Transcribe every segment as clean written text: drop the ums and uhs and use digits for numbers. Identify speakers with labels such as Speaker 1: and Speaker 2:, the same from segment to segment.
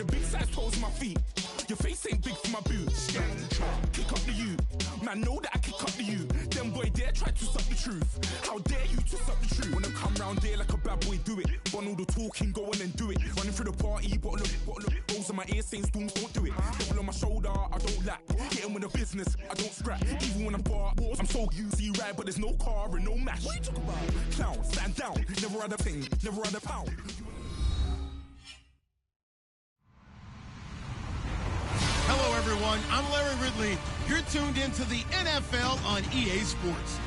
Speaker 1: the big size toes on my feet. Your face ain't big for my boots. Kick up the you. Man, know that I kick up the you. Them boy dare try to suck the truth. How dare you to suck the truth? Wanna come round there like a bad boy, do it. Run all the talking, go on and do it. Running through the party, bottle up. Rolls on my ear saying storms, don't do it. Double on my shoulder, I don't lack. Hitting with a business, I don't scrap. Even when I'm bar, I'm so easy ride, but there's no car and no match. What you talking about? Clown, stand down. Never had a thing, never had a pound.
Speaker 2: Hello, everyone. I'm Larry Ridley. You're tuned into the NFL on EA Sports.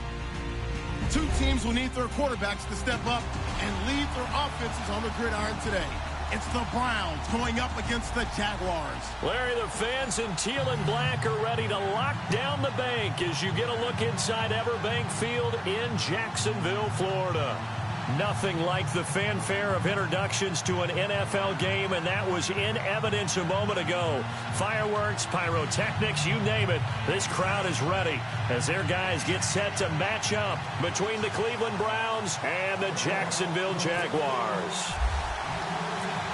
Speaker 2: Two teams will need their quarterbacks to step up and lead their offenses on the gridiron today. It's the Browns going up against the Jaguars.
Speaker 3: Larry, the fans in teal and black are ready to lock down the bank as you get a look inside Everbank Field in Jacksonville, Florida. Nothing like the fanfare of introductions to an NFL game, and that was in evidence a moment ago. Fireworks, pyrotechnics, you name it. This crowd is ready as their guys get set to match up between the Cleveland Browns and the Jacksonville Jaguars.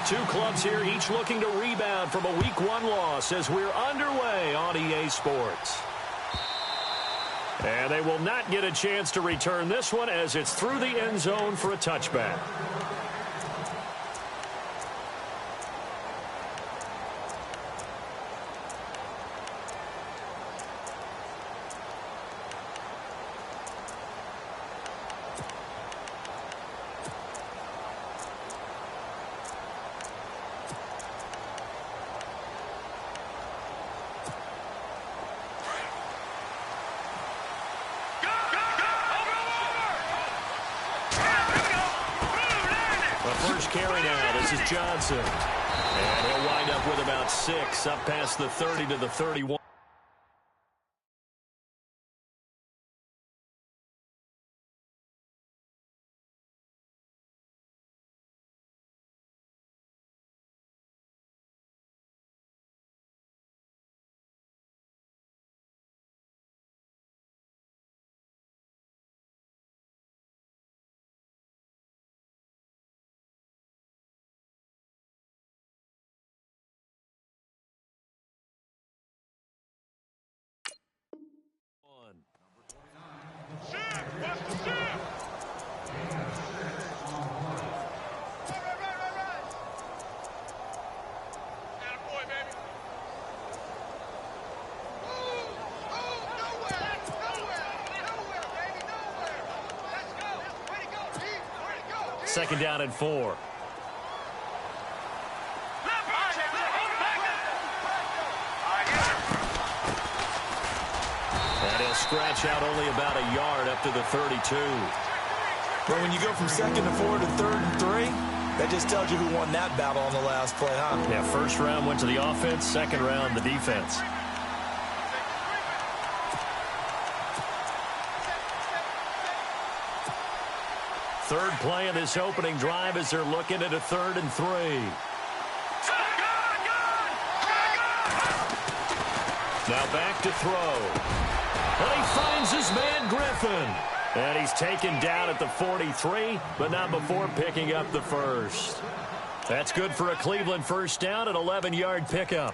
Speaker 3: Two clubs here, each looking to rebound from a Week 1 loss as we're underway on EA Sports. And they will not get a chance to return this one as it's through the end zone for a touchback. Carry now. This is Johnson. And he'll wind up with about 6 up past the 30 to the 31. Second down and 4. And he'll scratch out only about a yard up to the 32.
Speaker 4: But when you go from 2nd and 4 to 3rd and 3, that just tells you who won that battle on the last play, huh?
Speaker 3: Yeah, first round went to the offense, second round the defense. Third play of this opening drive as they're looking at a 3rd and 3. Now back to throw. And he finds his man Griffin. And he's taken down at the 43, but not before picking up the first. That's good for a Cleveland first down, an 11-yard pickup.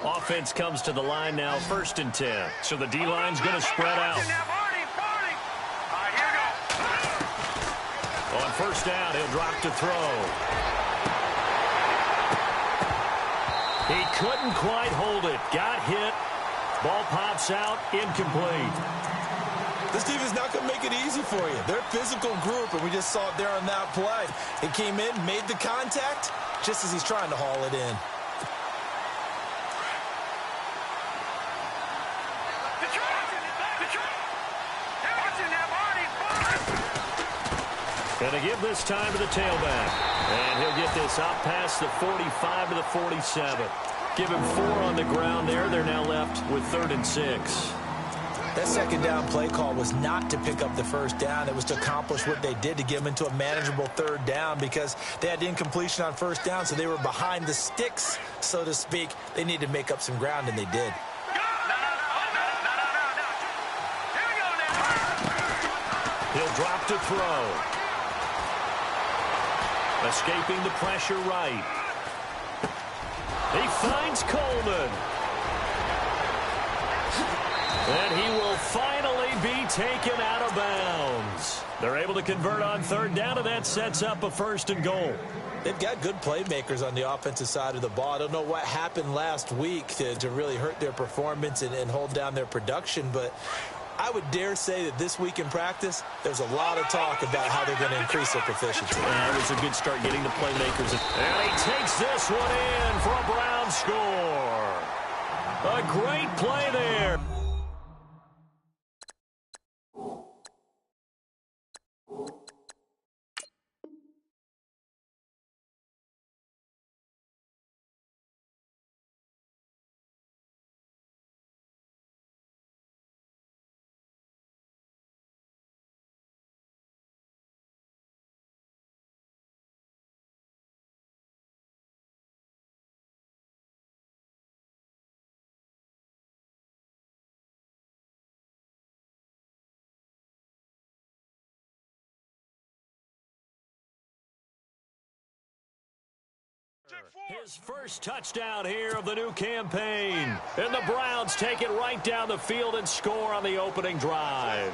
Speaker 3: Offense comes to the line now, 1st and 10. So the D-line's going to spread out. On first down, he'll drop to throw. He couldn't quite hold it. Got hit. Ball pops out, incomplete.
Speaker 4: This defense not going to make it easy for you. They're a physical group, and we just saw it there on that play. It came in, made the contact, just as he's trying to haul it in.
Speaker 3: And to give this time to the tailback. And he'll get this out past the 45 to the 47. Give him 4 on the ground there. They're now left with 3rd and 6.
Speaker 4: That second down play call was not to pick up the first down. It was to accomplish what they did, to get them into a manageable 3rd down, because they had incompletion on first down, so they were behind the sticks, so to speak. They needed to make up some ground, and they did.
Speaker 3: He'll drop to throw. Escaping the pressure right. He finds Coleman. And he will finally be taken out of bounds. They're able to convert on third down, and that sets up a 1st and goal.
Speaker 4: They've got good playmakers on the offensive side of the ball. I don't know what happened last week to really hurt their performance and hold down their production, but I would dare say that this week in practice, there's a lot of talk about how they're going to increase their proficiency.
Speaker 3: That was a good start getting the playmakers. And he takes this one in for a Brown score. A great play there. His first touchdown here of the new campaign. And the Browns take it right down the field and score on the opening drive.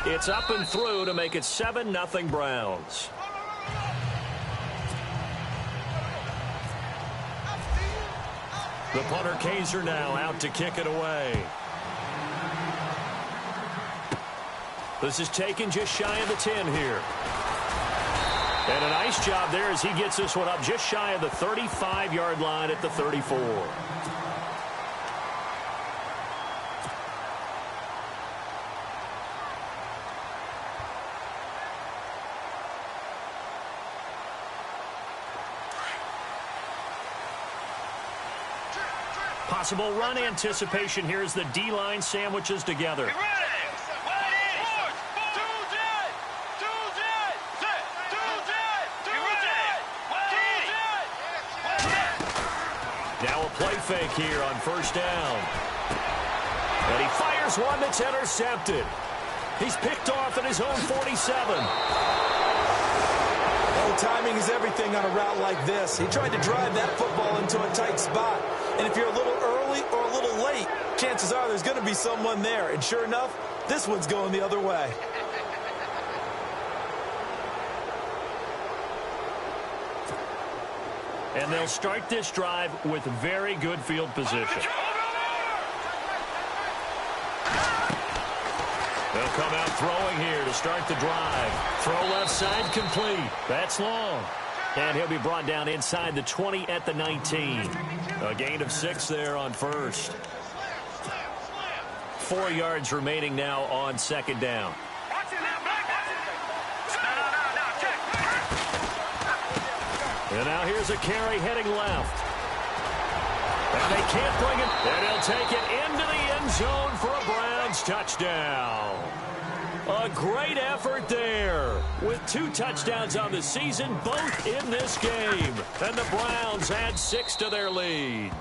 Speaker 3: It's up and through to make it 7-0 Browns. The punter Kaiser now out to kick it away. This is taken just shy of the 10 here. And a nice job there as he gets this one up just shy of the 35-yard line at the 34. Possible run anticipation here as the D-line sandwiches together. Now a play fake here on 1st down. And he fires one that's intercepted. He's picked off at his own 47.
Speaker 4: Well, timing is everything on a route like this. He tried to drive that football into a tight spot. And if you're a little early or a little late, chances are there's going to be someone there. And sure enough, this one's going the other way.
Speaker 3: And they'll start this drive with very good field position. They'll come out throwing here to start the drive. Throw left side complete. That's long. And he'll be brought down inside the 20 at the 19. A gain of 6 there on 1st. 4 yards remaining now on 2nd down. And now here's a carry heading left. And they can't bring it. And he'll take it into the end zone for a Browns touchdown. A great effort there with 2 touchdowns on the season, both in this game. And the Browns add 6 to their lead.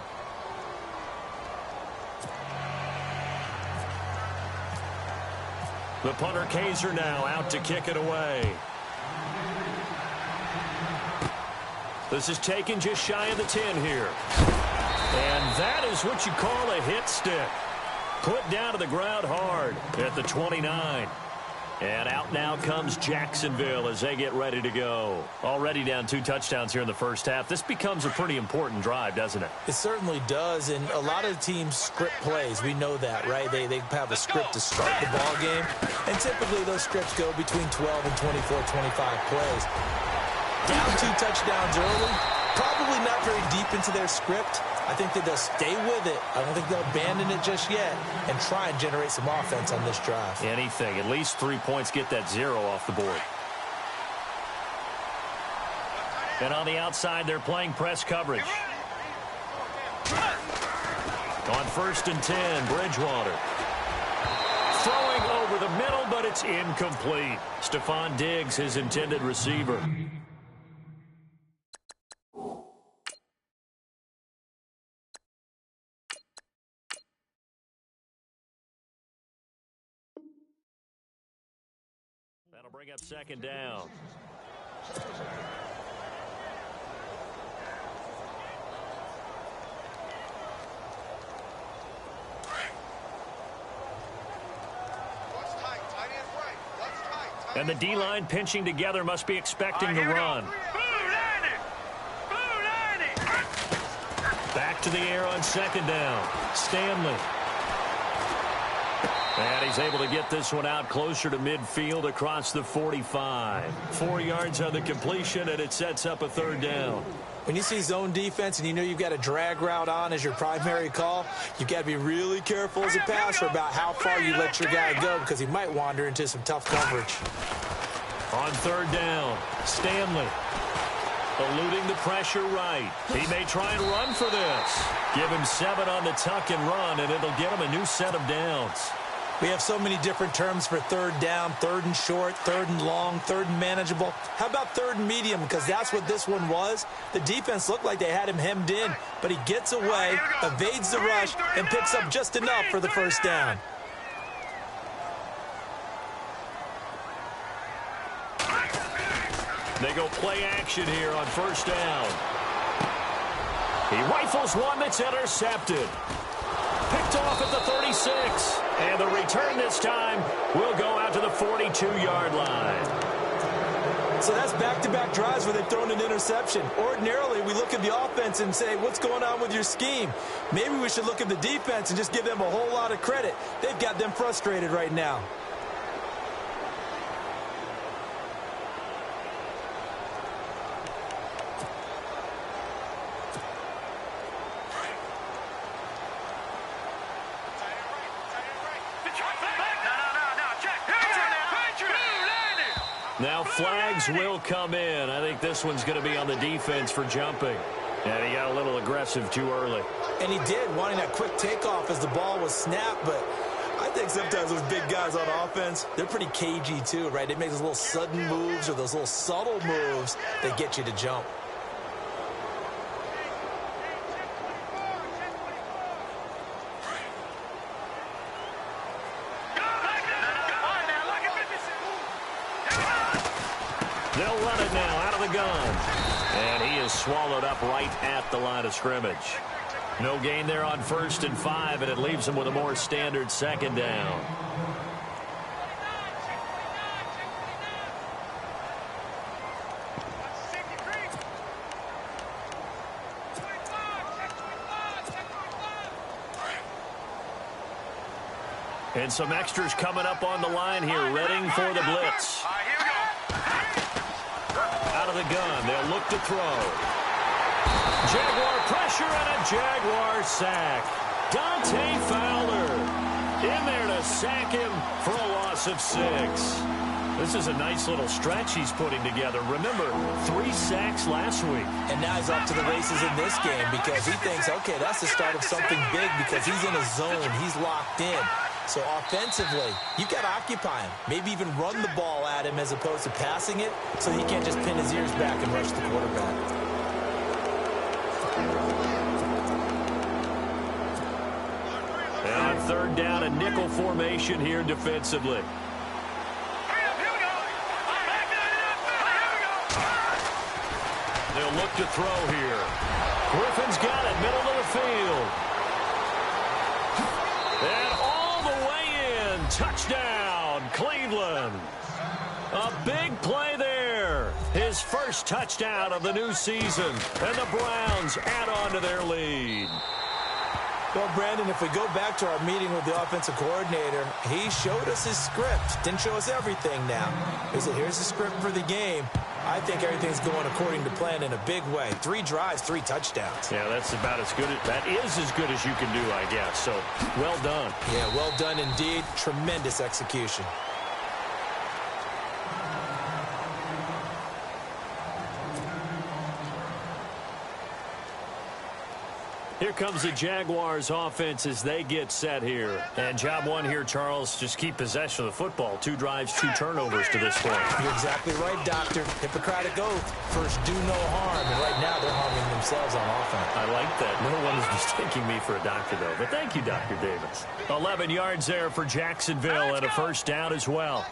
Speaker 3: The punter Kaiser now out to kick it away. This is taken just shy of the 10 here. And that is what you call a hit stick. Put down to the ground hard at the 29. And out now comes Jacksonville as they get ready to go. Already down 2 touchdowns here in the first half. This becomes a pretty important drive, doesn't it?
Speaker 4: It certainly does, and a lot of teams script plays. We know that, right? They have a script to start the ball game, and typically those scripts go between 12 and 24, 25 plays. Down 2 touchdowns early, probably not very deep into their script. I think that they'll stay with it. I don't think they'll abandon it just yet and try and generate some offense on this drive.
Speaker 3: Anything. At least 3 points, get that 0 off the board. And on the outside, they're playing press coverage. On 1st and 10, Bridgewater. Throwing over the middle, but it's incomplete. Stephon Diggs, his intended receiver. That'll bring up second down. And the D-line pinching together must be expecting the run. Back to the air on second down. Stanley. And he's able to get this one out closer to midfield across the 45. 4 yards on the completion, and it sets up a third down.
Speaker 4: When you see zone defense and you know you've got a drag route on as your primary call, you've got to be really careful as a passer about how far you let your guy go because he might wander into some tough coverage.
Speaker 3: On third down, Stanley eluding the pressure right. He may try and run for this. Give him 7 on the tuck and run, and it'll get him a new set of downs.
Speaker 4: We have so many different terms for third down, third and short, third and long, third and manageable. How about third and medium? Because that's what this one was. The defense looked like they had him hemmed in, but he gets away, evades the rush, and picks up just enough for the first down.
Speaker 3: They go play action here on first down. He rifles one that's intercepted. Picked off at the 36. And the return this time will go out to the 42-yard line.
Speaker 4: So that's back-to-back drives where they've thrown an interception. Ordinarily, we look at the offense and say, what's going on with your scheme? Maybe we should look at the defense and just give them a whole lot of credit. They've got them frustrated right now.
Speaker 3: Now flags will come in. I think this one's going to be on the defense for jumping. And he got a little aggressive too early.
Speaker 4: And he did, wanting that quick takeoff as the ball was snapped. But I think sometimes those big guys on offense, they're pretty cagey too, right? They make those little sudden moves or those little subtle moves that get you to jump.
Speaker 3: They'll run it now out of the gun. And he is swallowed up right at the line of scrimmage. No gain there on 1st and 5, and it leaves him with a more standard second down. And some extras coming up on the line here, readying for the blitz. Out of the gun, they'll look to throw. Jaguar pressure and a Jaguar sack. Dante Fowler in there to sack him for a loss of 6. This is a nice little stretch he's putting together. Remember, 3 sacks last week.
Speaker 4: And now he's off to the races in this game because he thinks, okay, that's the start of something big because he's in a zone. He's locked in. So offensively, you've got to occupy him. Maybe even run the ball at him as opposed to passing it so he can't just pin his ears back and rush the quarterback.
Speaker 3: And on third down, a nickel formation here defensively. They'll look to throw here. Griffin's got it, middle of the field. And all the way in, touchdown, Cleveland. A big play there. His first touchdown of the new season. And the Browns add on to their lead.
Speaker 4: Well, Brandon, if we go back to our meeting with the offensive coordinator, he showed us his script. Didn't show us everything now. He said, here's the script for the game. I think everything's going according to plan in a big way. 3 drives, 3 touchdowns.
Speaker 3: Yeah, that's about as good. That is as good as you can do, I guess. So, well done.
Speaker 4: Yeah, well done indeed. Tremendous execution.
Speaker 3: Here comes the Jaguars offense as they get set here. And job one here, Charles, just keep possession of the football. 2 drives, 2 turnovers to this point.
Speaker 4: You're exactly right, Doctor. Hippocratic oath. First, do no harm. And right now, they're harming themselves on offense.
Speaker 3: I like that. No one is mistaking me for a doctor, though. But thank you, Dr. Davis. 11 yards there for Jacksonville and a first down as well.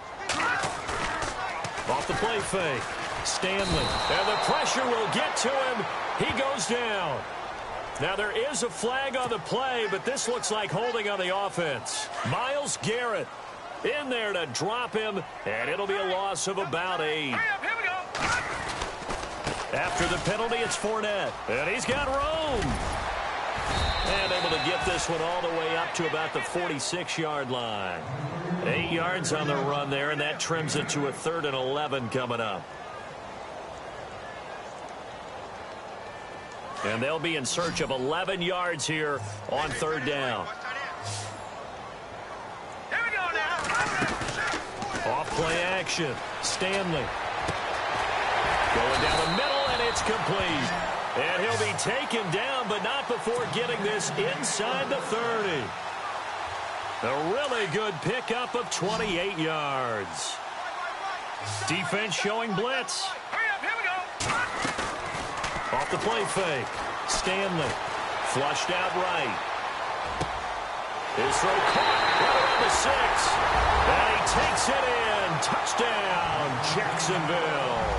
Speaker 3: Off the play fake. Stanley. And the pressure will get to him. He goes down. Now, there is a flag on the play, but this looks like holding on the offense. Myles Garrett in there to drop him, and it'll be a loss of about 8. After the penalty, it's Fournette, and he's got room. And able to get this one all the way up to about the 46-yard line. 8 yards on the run there, and that trims it to a 3rd and 11 coming up. And they'll be in search of 11 yards here on 3rd down.
Speaker 5: Here we go now.
Speaker 3: Off play action. Stanley. Going down the middle, and it's complete. And he'll be taken down, but not before getting this inside the 30. A really good pickup of 28 yards. Defense showing blitz.
Speaker 5: Hurry up, here we go.
Speaker 3: Off the play fake. Stanley. Flushed out right. His throw caught right around the 6. And he takes it in. Touchdown, Jacksonville.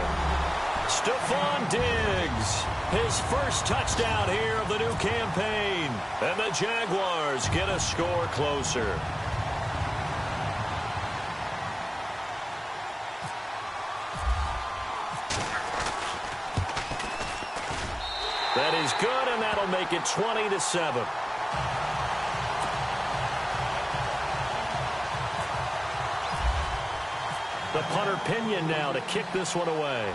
Speaker 3: Stephon Diggs. His first touchdown here of the new campaign. And the Jaguars get a score closer. That is good, and that'll make it 20-7. The punter Pinion now to kick this one away.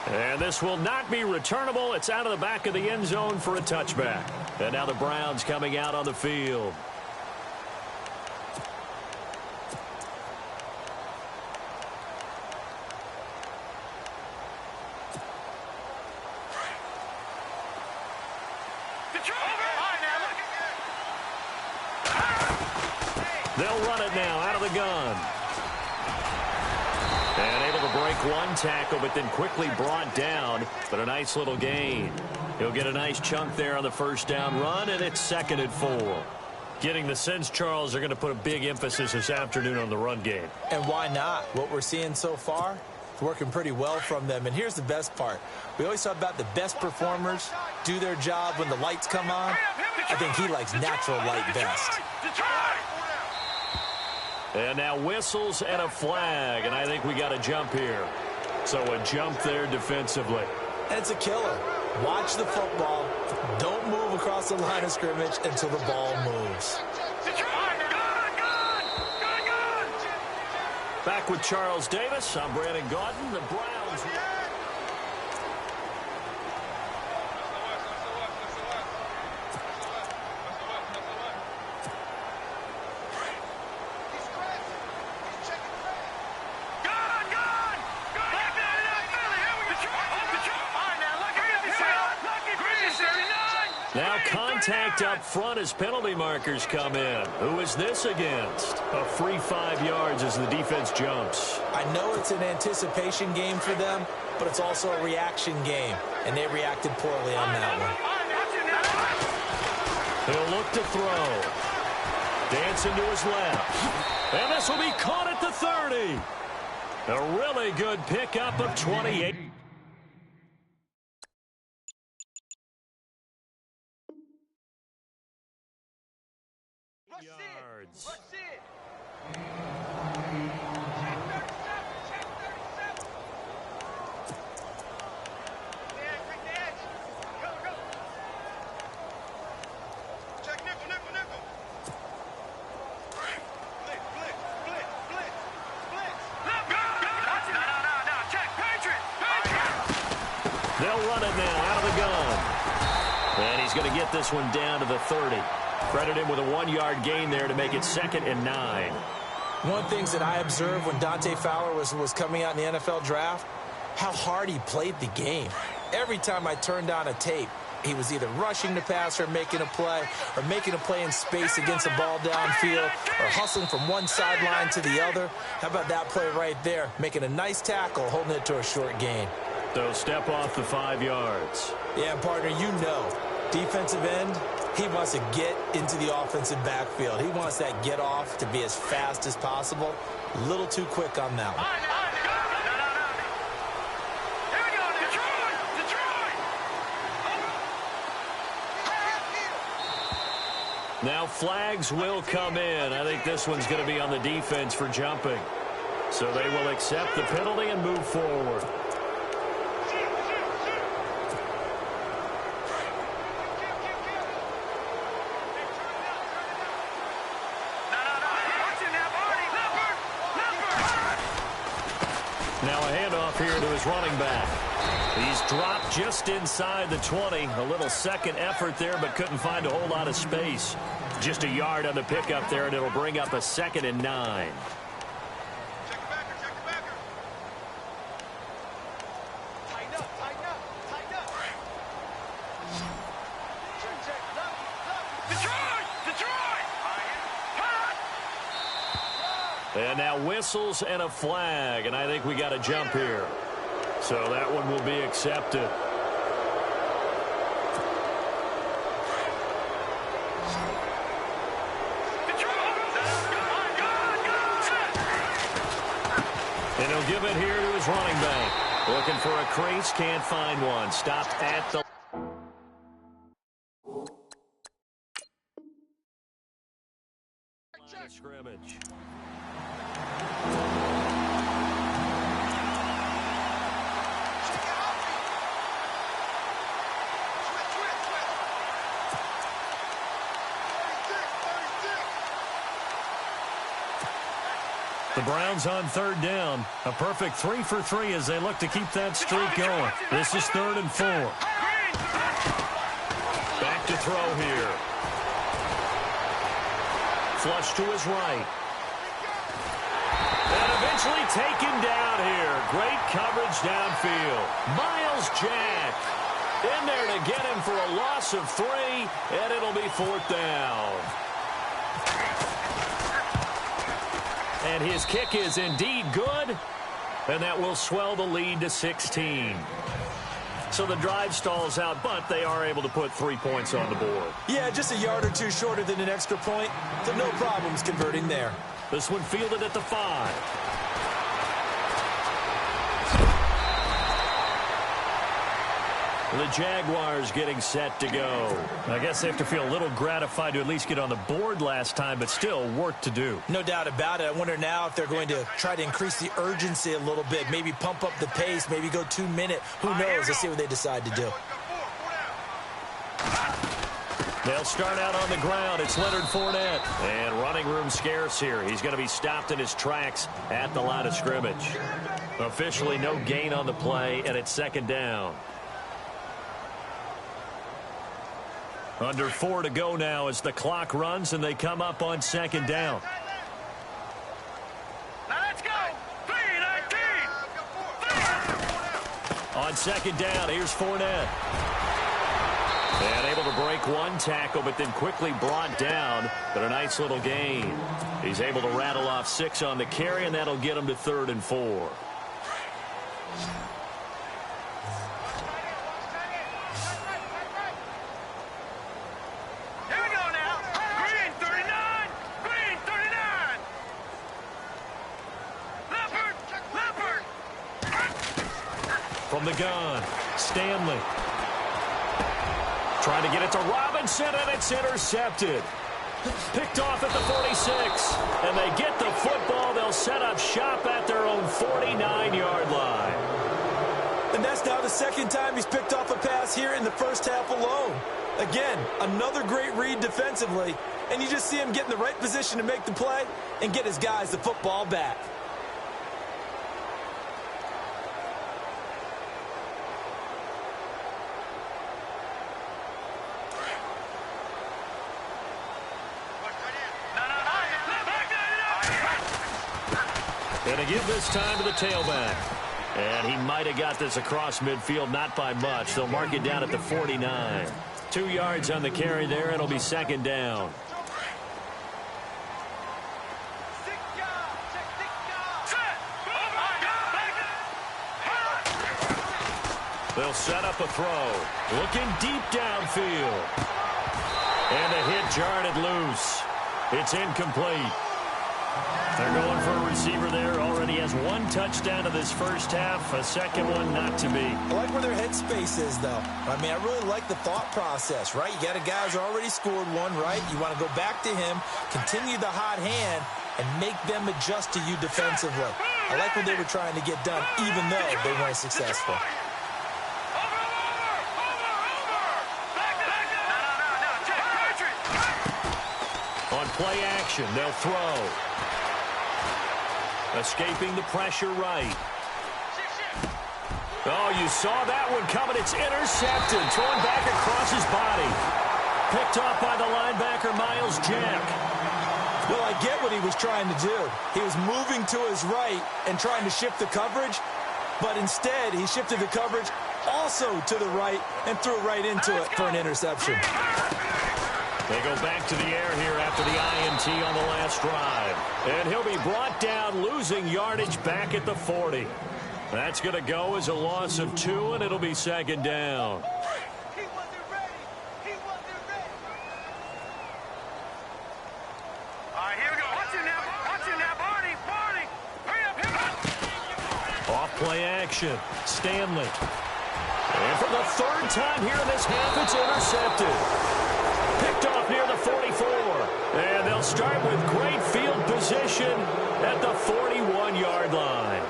Speaker 3: And this will not be returnable. It's out of the back of the end zone for a touchback. And now the Browns coming out on the field. They'll run it now out of the gun. And able to break one tackle, but then quickly brought down. But a nice little gain. He'll get a nice chunk there on the first down run, and it's 2nd and 4. Getting the sense, Charles, they're going to put a big emphasis this afternoon on the run game.
Speaker 4: And why not? What we're seeing so far, it's working pretty well from them. And here's the best part. We always talk about the best performers do their job when the lights come on. I think he likes natural light best.
Speaker 3: And now whistles and a flag, and I think we got a jump here. So a jump there defensively.
Speaker 4: And it's a killer. Watch the football. Don't move across the line of scrimmage until the ball moves.
Speaker 3: Back with Charles Davis. I'm Brandon Gaudin. The Browns. Now contact up front as penalty markers come in. Who is this against? A free 5 yards as the defense jumps.
Speaker 4: I know it's an anticipation game for them, but it's also a reaction game, and they reacted poorly on that one.
Speaker 3: He'll look to throw. Dancing to his left. And this will be caught at the 30. A really good pickup of 28. Yards. They'll run it now out of the gun. And he's going to get this one down to the 30. Credit him with a 1-yard gain there to make it 2nd and 9.
Speaker 4: One of the things that I observed when Dante Fowler was coming out in the NFL draft, how hard he played the game. Every time I turned on a tape, he was either rushing the pass or making a play in space against the ball downfield, or hustling from one sideline to the other. How about that play right there? Making a nice tackle, holding it to a short gain.
Speaker 3: They'll step off the 5 yards.
Speaker 4: Yeah, partner, you know, defensive end, he wants to get into the offensive backfield. He wants that get off to be as fast as possible. A little too quick on that one.
Speaker 3: Now flags will come in. I think this one's going to be on the defense for jumping. So they will accept the penalty and move forward. Now a handoff here to his running back. He's dropped just inside the 20. A little second effort there, but couldn't find a whole lot of space. Just a yard on the pickup there, and it'll bring up a 2nd and 9. And now whistles and a flag, and I think we got a jump here. So that one will be accepted. And he'll give it here to his running back. Looking for a crease, can't find one. Stopped at the line of scrimmage. The Browns on 3rd down. A perfect 3 for 3 as they look to keep that streak going. This is 3rd and 4. Back to throw here. Flush to his right. And eventually taken down here. Great coverage downfield. Miles Jack in there to get him for a loss of 3, and it'll be 4th down. And his kick is indeed good, and that will swell the lead to 16. So the drive stalls out, but they are able to put 3 points on the board.
Speaker 4: Yeah, just a yard or two shorter than an extra point, so no problems converting there.
Speaker 3: This one fielded at the 5. The Jaguars getting set to go. I guess they have to feel a little gratified to at least get on the board last time, but still work to do.
Speaker 4: No doubt about it. I wonder now if they're going to try to increase the urgency a little bit, maybe pump up the pace, maybe go 2 minute. Who knows? Let's see what they decide to do.
Speaker 3: They'll start out on the ground. It's Leonard Fournette. And running room scarce here. He's going to be stopped in his tracks at the line of scrimmage. Officially no gain on the play, and it's 2nd down. Under 4 to go now as the clock runs and they come up on 2nd down.
Speaker 5: Now let's go. 3-19.
Speaker 3: On 2nd down, here's Fournette. And able to break one tackle, but then quickly brought down. But a nice little gain. He's able to rattle off 6 on the carry, and that'll get him to 3rd and 4. From the gun, Stanley. Trying to get it to Robinson, and it's intercepted. Picked off at the 46. And they get the football. They'll set up shop at their own 49-yard line.
Speaker 4: And that's now the 2nd time he's picked off a pass here in the first half alone. Again, another great read defensively. And you just see him get in the right position to make the play and get his guys the football back.
Speaker 3: And to give this time to the tailback. And he might have got this across midfield, not by much. They'll mark it down at the 49. 2 yards on the carry there. It'll be second down. They'll set up a throw. Looking deep downfield. And the hit jarred it loose. It's incomplete. They're going for a receiver there. Already has 1 touchdown to this first half. A second one not to be.
Speaker 4: I like where their headspace is, though. I mean, I really like the thought process, right? You got a guy who's already scored one, right? You want to go back to him, continue the hot hand, and make them adjust to you defensively. I like what they were trying to get done, even though they weren't successful.
Speaker 3: On play action, they'll throw. Escaping the pressure right. Oh, you saw that one coming. It's intercepted. Thrown back across his body. Picked off by the linebacker, Miles Jack.
Speaker 4: Well, I get what he was trying to do. He was moving to his right and trying to shift the coverage, but instead he shifted the coverage also to the right and threw right into it for an interception.
Speaker 3: They go back to the air here after the INT on the last drive. And he'll be brought down, losing yardage back at the 40. That's going to go as a loss of 2, and it'll be second down.
Speaker 5: He wasn't ready. He wasn't ready. All right, here we go. Watch it now. Watch it now, Barney. Barney. Hurry up, hurry up.
Speaker 3: Off play action. Stanley. And for the 3rd time here in this half, it's intercepted. Picked off near the 44. And they'll start with great field position at the 41-yard line.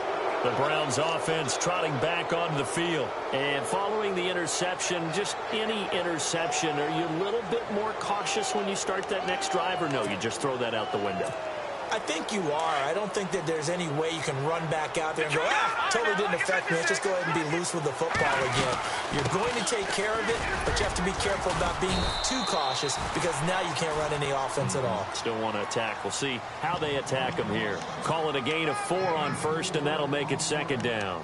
Speaker 3: The Browns offense trotting back onto the field. And following the interception, just any interception, are you a little bit more cautious when you start that next drive, or no, you just throw that out the window?
Speaker 4: I think you are. I don't think that there's any way you can run back out there and go, totally didn't affect me. Let's just go ahead and be loose with the football again. You're going to take care of it, but you have to be careful about being too cautious because now you can't run any offense at all.
Speaker 3: Still want to attack. We'll see how they attack them here. Call it a gain of 4 on first, and that'll make it second down.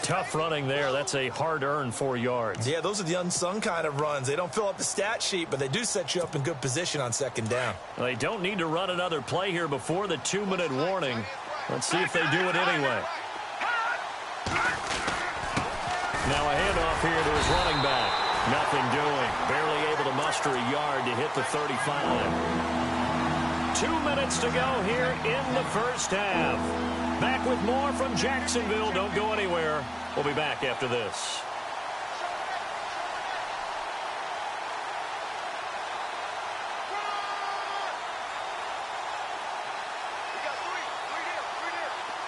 Speaker 3: Tough running there. That's a hard-earned 4 yards.
Speaker 4: Yeah, those are the unsung kind of runs. They don't fill up the stat sheet, but they do set you up in good position on second down.
Speaker 3: They don't need to run another play here before the 2-minute warning. Let's see if they do it anyway. Now a handoff here to his running back. Nothing doing. Barely able to muster a yard to hit the 35. 2 minutes to go here in the first half. Back with more from Jacksonville. Don't go anywhere. We'll be back after this.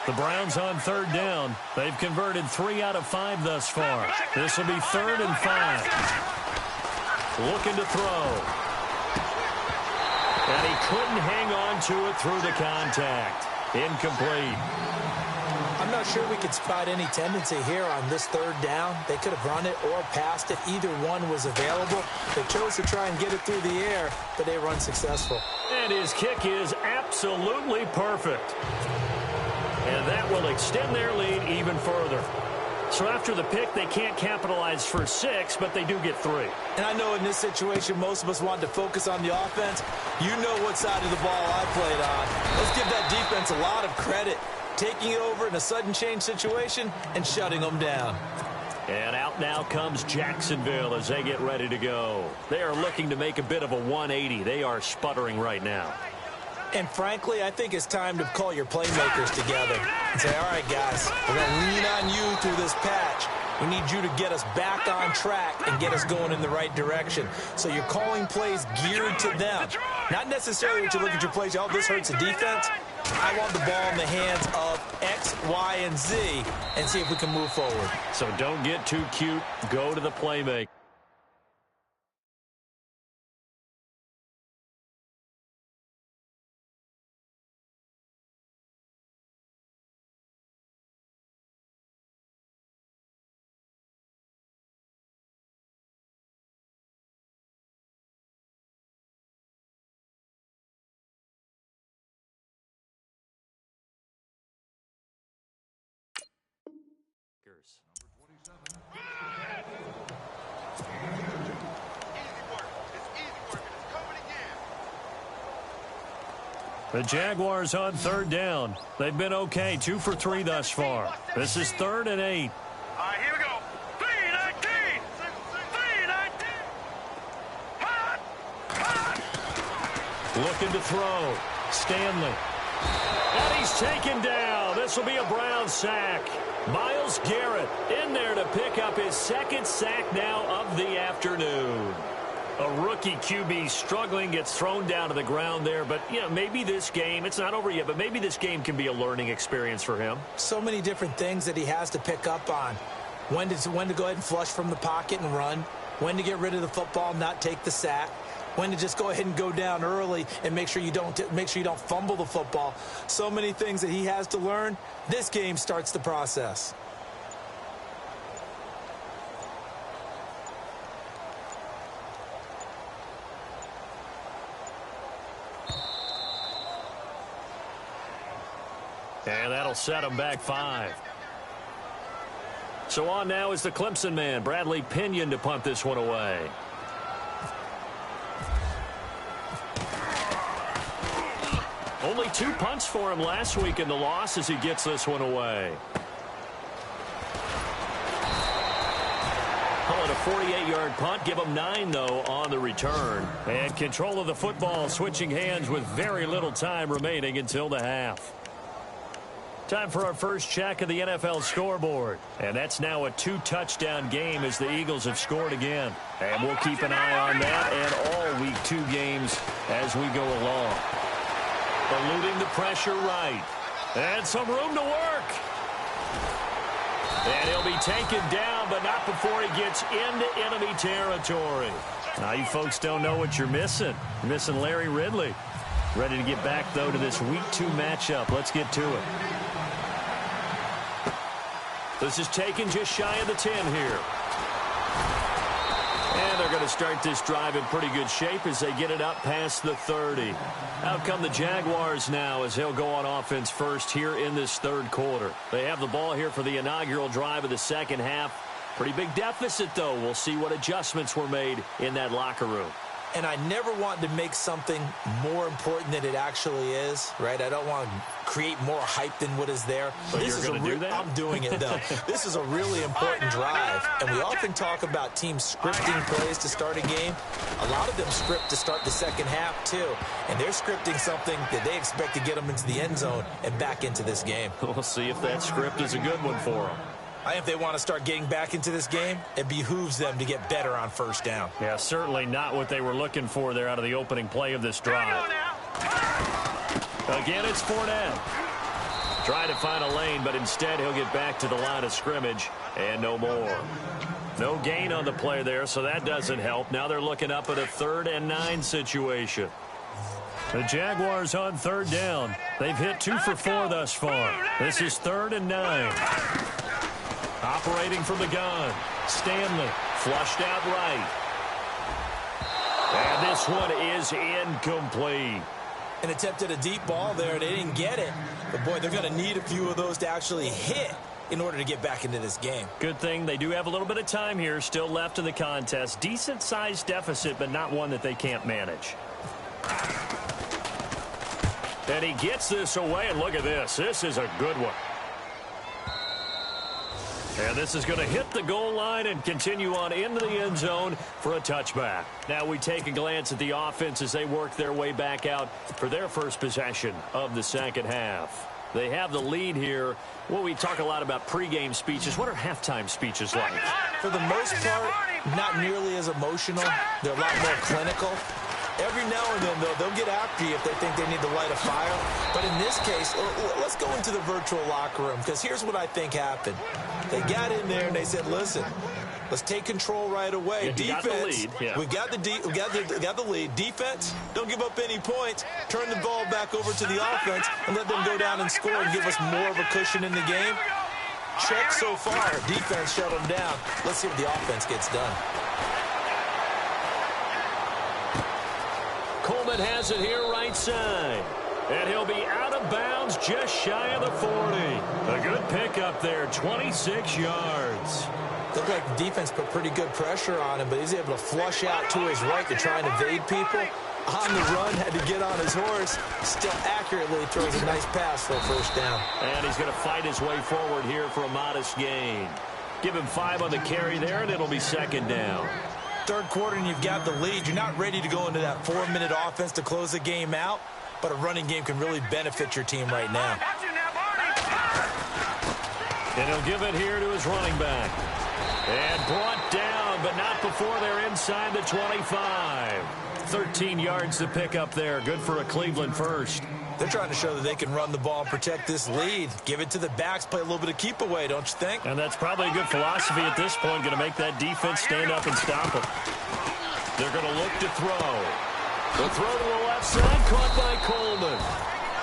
Speaker 3: The Browns on 3rd down. They've converted 3 out of 5 thus far. This will be 3rd and 5. Looking to throw. And he couldn't hang on to it through the contact. Incomplete.
Speaker 4: I'm not sure we could spot any tendency here on this 3rd down. They could have run it or passed it. Either one was available. They chose to try and get it through the air, but they were unsuccessful.
Speaker 3: And his kick is absolutely perfect. And that will extend their lead even further. So after the pick, they can't capitalize for 6, but they do get 3.
Speaker 4: And I know in this situation, most of us wanted to focus on the offense. You know what side of the ball I played on. Let's give that defense a lot of credit. Taking it over in a sudden change situation and shutting them down.
Speaker 3: And out now comes Jacksonville as they get ready to go. They are looking to make a bit of a 180. They are sputtering right now.
Speaker 4: And frankly, I think it's time to call your playmakers together and say, all right, guys, we're going to lean on you through this patch. We need you to get us back on track and get us going in the right direction. So you're calling plays geared to them. Not necessarily that you look at your plays, oh, this hurts the defense. I want the ball in the hands of X, Y, and Z and see if we can move forward.
Speaker 3: So don't get too cute. Go to the playmaker. Jaguars. The Jaguars on third down. They've been okay, 2 for 3 thus far. This is 3rd and 8.
Speaker 5: All right, here we go. 3-19. 3-19. Hot. Hot.
Speaker 3: Looking to throw. Stanley. And he's taken down. This will be a Brown sack. Myles Garrett in there to pick up his 2nd sack now of the afternoon. A rookie QB struggling, gets thrown down to the ground there. But, you know, maybe this game, it's not over yet, but maybe this game can be a learning experience for him.
Speaker 4: So many different things that he has to pick up on. When to go ahead and flush from the pocket and run. When to get rid of the football, not take the sack. When to just go ahead and go down early and make sure you don't fumble the football. So many things that he has to learn. This game starts the process.
Speaker 3: And that'll set him back 5. So on now is the Clemson man, Bradley Pinion, to punt this one away. Only 2 punts for him last week in the loss as he gets this one away. Call it a 48-yard punt. Give him 9, though, on the return. And control of the football, switching hands with very little time remaining until the half. Time for our first check of the NFL scoreboard. And that's now a 2-touchdown game as the Eagles have scored again. And we'll keep an eye on that and all Week 2 games as we go along. Eluding the pressure right. And some room to work. And he'll be taken down, but not before he gets into enemy territory. Now, you folks don't know what you're missing. You're missing Larry Ridley. Ready to get back, though, to this Week 2 matchup. Let's get to it. This is taken just shy of the 10 here. And they're going to start this drive in pretty good shape as they get it up past the 30. Out come the Jaguars now as they'll go on offense first here in this 3rd quarter. They have the ball here for the inaugural drive of the 2nd half. Pretty big deficit, though. We'll see what adjustments were made in that locker room.
Speaker 4: And I never want to make something more important than it actually is, right? I don't want to create more hype than what is there.
Speaker 3: But you're going to do that?
Speaker 4: I'm doing it, though. This is a really important drive. And we often talk about teams scripting plays to start a game. A lot of them script to start the 2nd half, too. And they're scripting something that they expect to get them into the end zone and back into this game.
Speaker 3: We'll see if that script is a good one for them.
Speaker 4: If they want to start getting back into this game, it behooves them to get better on 1st down.
Speaker 3: Yeah, certainly not what they were looking for there out of the opening play of this drive. Again, it's Fournette. Trying to find a lane, but instead he'll get back to the line of scrimmage and no more. No gain on the play there, so that doesn't help. Now they're looking up at a 3rd and 9 situation. The Jaguars on 3rd down. They've hit 2 for 4 thus far. This is 3rd and 9. Operating from the gun. Stanley flushed out right. And this one is incomplete.
Speaker 4: An attempt at a deep ball there. They didn't get it. But, boy, they're going to need a few of those to actually hit in order to get back into this game.
Speaker 3: Good thing they do have a little bit of time here still left in the contest. Decent-sized deficit, but not one that they can't manage. And he gets this away, and look at this. This is a good one. And this is going to hit the goal line and continue on into the end zone for a touchback. Now we take a glance at the offense as they work their way back out for their first possession of the 2nd half. They have the lead here. Well, we talk a lot about pregame speeches. What are halftime speeches like?
Speaker 4: For the most part, not nearly as emotional. They're a lot more clinical. Every now and then, though, they'll get after you if they think they need to light a fire. But in this case, let's go into the virtual locker room, because here's what I think happened. They got in there and they said, listen, let's take control right away.
Speaker 3: Yeah,
Speaker 4: defense,
Speaker 3: got the lead. Yeah.
Speaker 4: we got the lead. Defense, don't give up any points. Turn the ball back over to the offense and let them go down and score and give us more of a cushion in the game. Check so far. Defense shut them down. Let's see what the offense gets done.
Speaker 3: Coleman has it here right side. And he'll be out of bounds just shy of the 40. A good pickup there, 26 yards.
Speaker 4: Looked like the defense put pretty good pressure on him, but he's able to flush out to his right to try and evade people. On the run, had to get on his horse. Still accurately throws a nice pass for a first down.
Speaker 3: And he's going to fight his way forward here for a modest gain. Give him 5 on the carry there, and it'll be second down.
Speaker 4: Third quarter, and you've got the lead. You're not ready to go into that 4-minute offense to close the game out, but a running game can really benefit your team right now.
Speaker 3: And he'll give it here to his running back. And brought down, but not before they're inside the 25. 13 yards to pick up there. Good for a Cleveland first.
Speaker 4: They're trying to show that they can run the ball and protect this lead. Give it to the backs, play a little bit of keep away, don't you think?
Speaker 3: And that's probably a good philosophy at this point. Going to make that defense stand up and stop them. They're going to look to throw. The throw to the left side, caught by Coleman.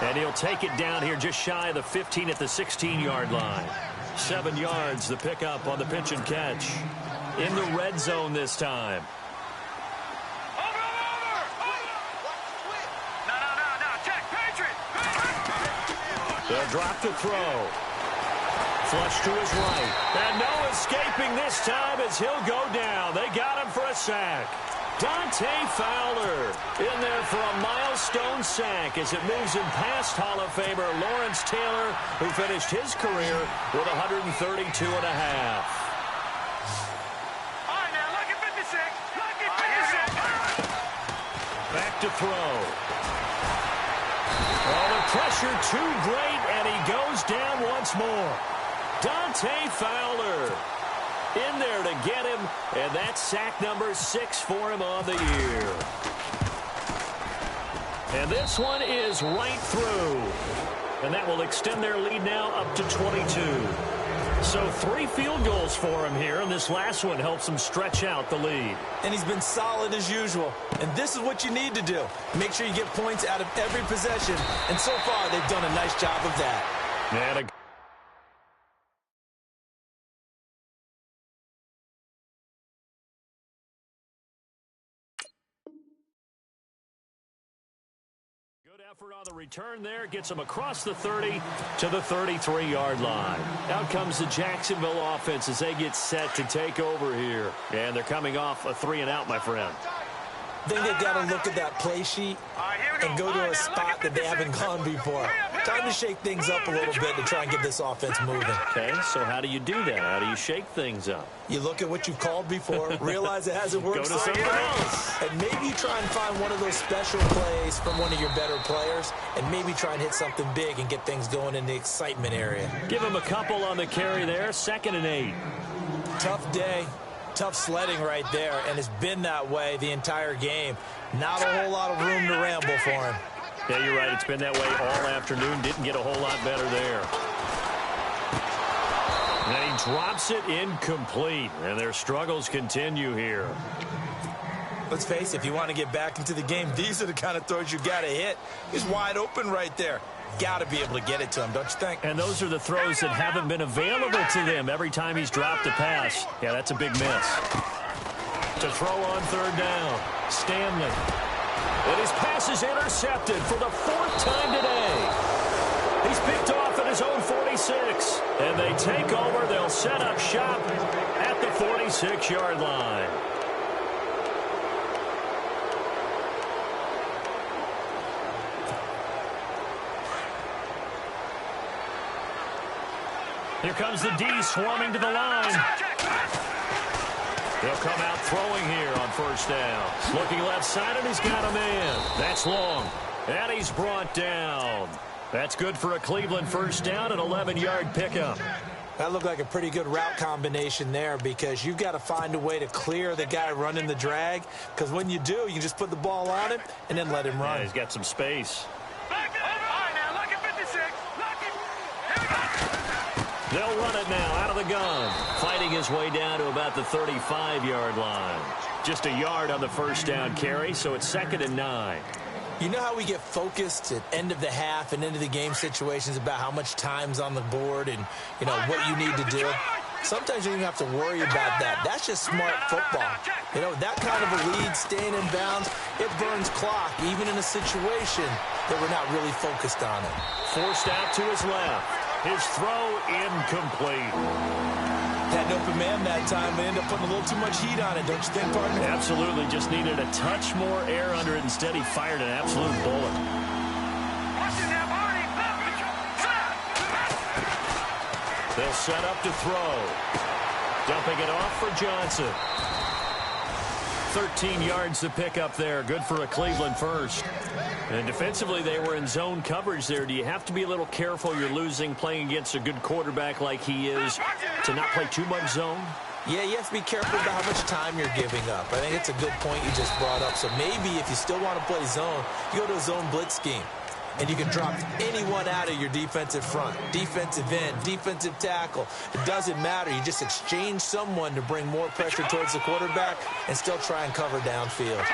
Speaker 3: And he'll take it down here just shy of the 15 at the 16-yard line. 7 yards the pickup on the pitch and catch. In the red zone this time. They'll drop the throw. Flush to his right. And no escaping this time as he'll go down. They got him for a sack. Dante Fowler in there for a milestone sack as it moves him past Hall of Famer Lawrence Taylor, who finished his career with 132 and a half.
Speaker 5: All right, now, look at 56. Look at 56.
Speaker 3: Back to throw. Oh, the pressure too great, and he goes down once more. Dante Fowler in there to get him, and that's sack number 6 for him on the year. And this one is right through, and that will extend their lead now up to 22. So 3 field goals for him here, and this last one helps him stretch out the lead.
Speaker 4: And he's been solid as usual. And this is what you need to do. Make sure you get points out of every possession. And so far, they've done a nice job of that.
Speaker 3: And effort on the return there, gets them across the 30 to the 33-yard line. Out comes the Jacksonville offense as they get set to take over here. And they're coming off a 3-and-out, my friend.
Speaker 4: I think they've got to look at that play sheet and go to a spot that they haven't gone before. Time to shake things up a little bit to try and get this offense moving.
Speaker 3: Okay, so how do you do that? How do you shake things up?
Speaker 4: You look at what you've called before, realize it hasn't worked.
Speaker 3: Go to something else.
Speaker 4: And maybe you try and find one of those special plays from one of your better players, and maybe try and hit something big and get things going in the excitement area.
Speaker 3: Give him a couple on the carry there, 2nd and 8.
Speaker 4: Tough day. Tough sledding right there, and it's been that way the entire game. Not a whole lot of room to ramble for him.
Speaker 3: Yeah, you're right. It's been that way all afternoon. Didn't get a whole lot better there. And he drops it incomplete, and their struggles continue here.
Speaker 4: Let's face it, if you want to get back into the game, these are the kind of throws you got to hit. He's wide open right there. Got to be able to get it to him, don't you think?
Speaker 3: And those are the throws that haven't been available to them every time he's dropped a pass. Yeah, that's a big miss. To throw on 3rd down, Stanley. And his pass is intercepted for the 4th time today. He's picked off at his own 46. And they take over. They'll set up shop at the 46-yard line. Here comes the D swarming to the line. They'll come out throwing here on 1st down. Looking left side, and he's got a man. That's long. And he's brought down. That's good for a Cleveland 1st down, an 11-yard pickup.
Speaker 4: That looked like a pretty good route combination there, because you've got to find a way to clear the guy running the drag, because when you do, you can just put the ball on him and then let him run.
Speaker 3: Yeah, he's got some space. They'll run it now out of the gun. Fighting his way down to about the 35-yard line. Just a yard on the 1st down carry, so it's 2nd and 9.
Speaker 4: You know how we get focused at end of the half and into the game situations about how much time's on the board and, you know, what you need to do? Sometimes you don't even have to worry about that. That's just smart football. You know, that kind of a lead, staying in bounds, it burns clock, even in a situation they were not really focused on it.
Speaker 3: Forced out to his left. His throw incomplete.
Speaker 4: Had an open man that time, but ended up putting a little too much heat on it, don't you think, partner?
Speaker 3: Absolutely. Just needed a touch more air under it. Instead, he fired an absolute bullet. They'll set up to throw. Dumping it off for Johnson. 13 yards to pick up there. Good for a Cleveland first. And defensively, they were in zone coverage there. Do you have to be a little careful? You're losing playing against a good quarterback like he is to not play too much zone?
Speaker 4: Yeah, you have to be careful about how much time you're giving up. I think it's a good point you just brought up. So maybe if you still want to play zone, you go to a zone blitz scheme. And you can drop anyone out of your defensive front. Defensive end, defensive tackle. It doesn't matter. You just exchange someone to bring more pressure towards the quarterback and still try and cover downfield.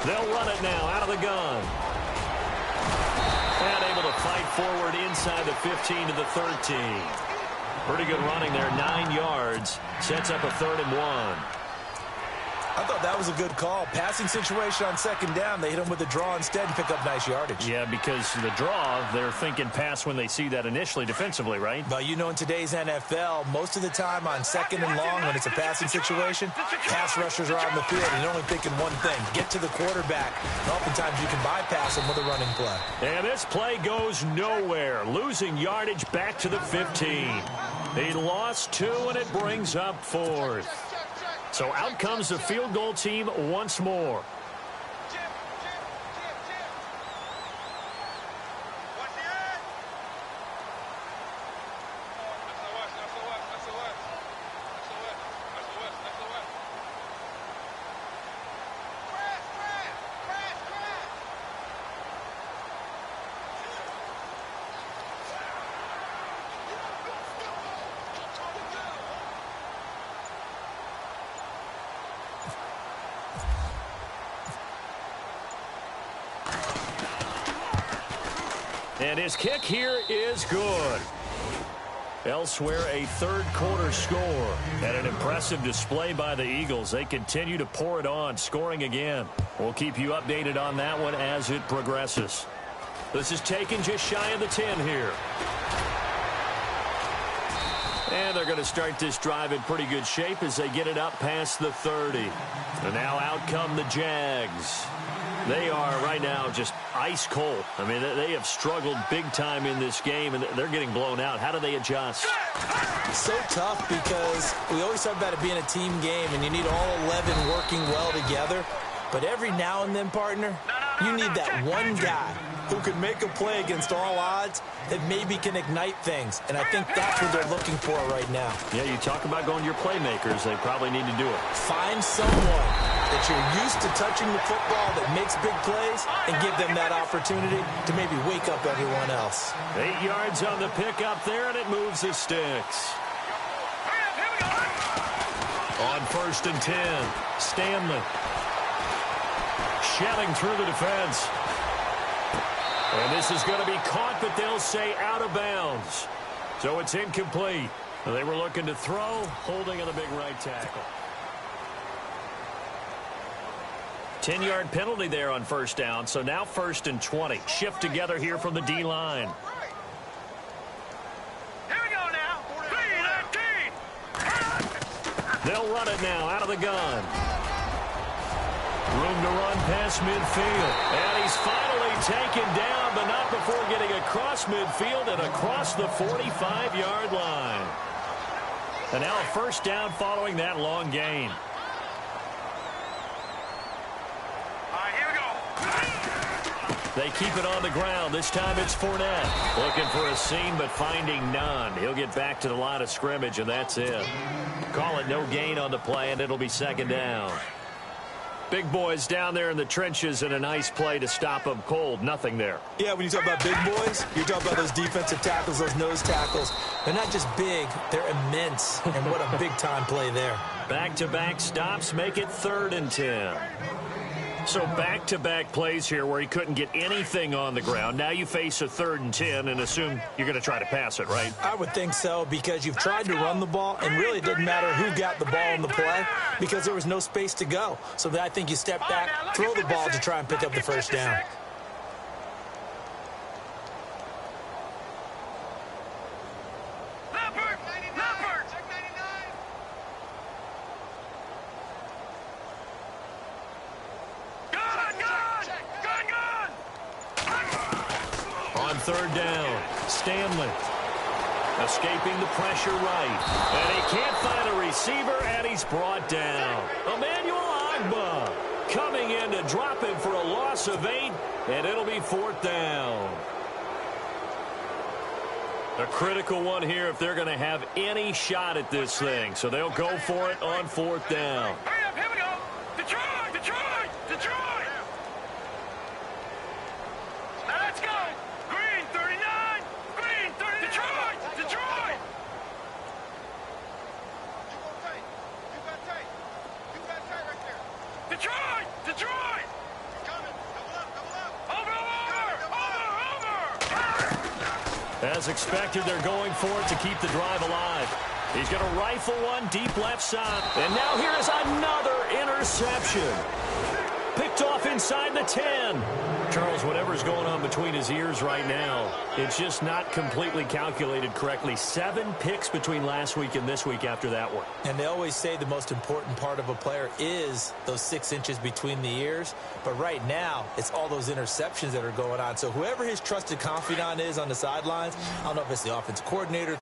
Speaker 3: They'll run it now out of the gun. And able to fight forward inside the 15 to the 13. Pretty good running there, 9 yards. Sets up a 3rd and 1.
Speaker 4: I thought that was a good call. Passing situation on 2nd down. They hit him with the draw instead and pick up nice yardage.
Speaker 3: Yeah, because the draw, they're thinking pass when they see that initially defensively, right?
Speaker 4: But you know, in today's NFL, most of the time on 2nd and long, when it's a passing situation, pass rushers are on the field and you're only thinking one thing, get to the quarterback. And oftentimes you can bypass him with a running play.
Speaker 3: And this play goes nowhere. Losing yardage back to the 15. He lost 2, and it brings up 4th. So out comes the field goal team once more. And his kick here is good. Elsewhere, a 3rd quarter score. And an impressive display by the Eagles. They continue to pour it on, scoring again. We'll keep you updated on that one as it progresses. This is taken just shy of the 10 here. And they're going to start this drive in pretty good shape as they get it up past the 30. And now out come the Jags. They are right now just ice cold. I mean, they have struggled big time in this game, and they're getting blown out. How do they adjust?
Speaker 4: It's so tough because we always talk about it being a team game, and you need all 11 working well together. But every now and then, partner, you need that one guy who can make a play against all odds that maybe can ignite things. And I think that's what they're looking for right now.
Speaker 3: Yeah, you talk about going to your playmakers. They probably need to do it.
Speaker 4: Find someone that you're used to touching the football that makes big plays and give them that opportunity to maybe wake up everyone else.
Speaker 3: 8 yards on the pickup there, and it moves the sticks. On 1st and 10, Stanley. Shelling through the defense. And this is going to be caught, but they'll say out of bounds. So it's incomplete. They were looking to throw, holding on the big right tackle. 10-yard penalty there on 1st down, so now 1st and 20. Shift together here from the D-line.
Speaker 5: Here we go now. 3-13.
Speaker 3: They'll run it now out of the gun. Room to run past midfield. And he's finally taken down, but not before getting across midfield and across the 45-yard line. And now a 1st down following that long gain. They keep it on the ground. This time it's Fournette. Looking for a seam, but finding none. He'll get back to the line of scrimmage, and that's it. Call it no gain on the play, and it'll be 2nd down. Big boys down there in the trenches, and a nice play to stop them cold. Nothing there.
Speaker 4: Yeah, when you talk about big boys, you're talking about those defensive tackles, those nose tackles. They're not just big, they're immense. And what a big-time play there.
Speaker 3: Back-to-back stops make it 3rd and 10. So back-to-back plays here where he couldn't get anything on the ground. Now you face a 3rd and 10 and assume you're going to try to pass it, right?
Speaker 4: I would think so, because you've tried to run the ball, and really it didn't matter who got the ball in the play because there was no space to go. So I think you step back, throw the ball to try and pick up the first down.
Speaker 3: On 3rd down, Stanley escaping the pressure right. And he can't find a receiver, and he's brought down. Emmanuel Agba coming in to drop him for a loss of 8, and it'll be 4th down. A critical one here if they're going to have any shot at this thing. So they'll go for it on 4th down.
Speaker 5: Hurry up, here we go. Detroit, Detroit, Detroit. Let's go. Green 39, Green 30, Detroit, Detroit. You got tight right there. Detroit, Detroit. Coming, double up. Over.
Speaker 3: As expected, they're going for it to keep the drive alive. He's going to rifle one deep left side. And now here is another interception. Picked off inside the 10. Charles, whatever's going on between his ears right now, it's just not completely calculated correctly. 7 picks between last week and this week after that one.
Speaker 4: And they always say the most important part of a player is those 6 inches between the ears. But right now, it's all those interceptions that are going on. So whoever his trusted confidant is on the sidelines, I don't know if it's the offensive coordinator,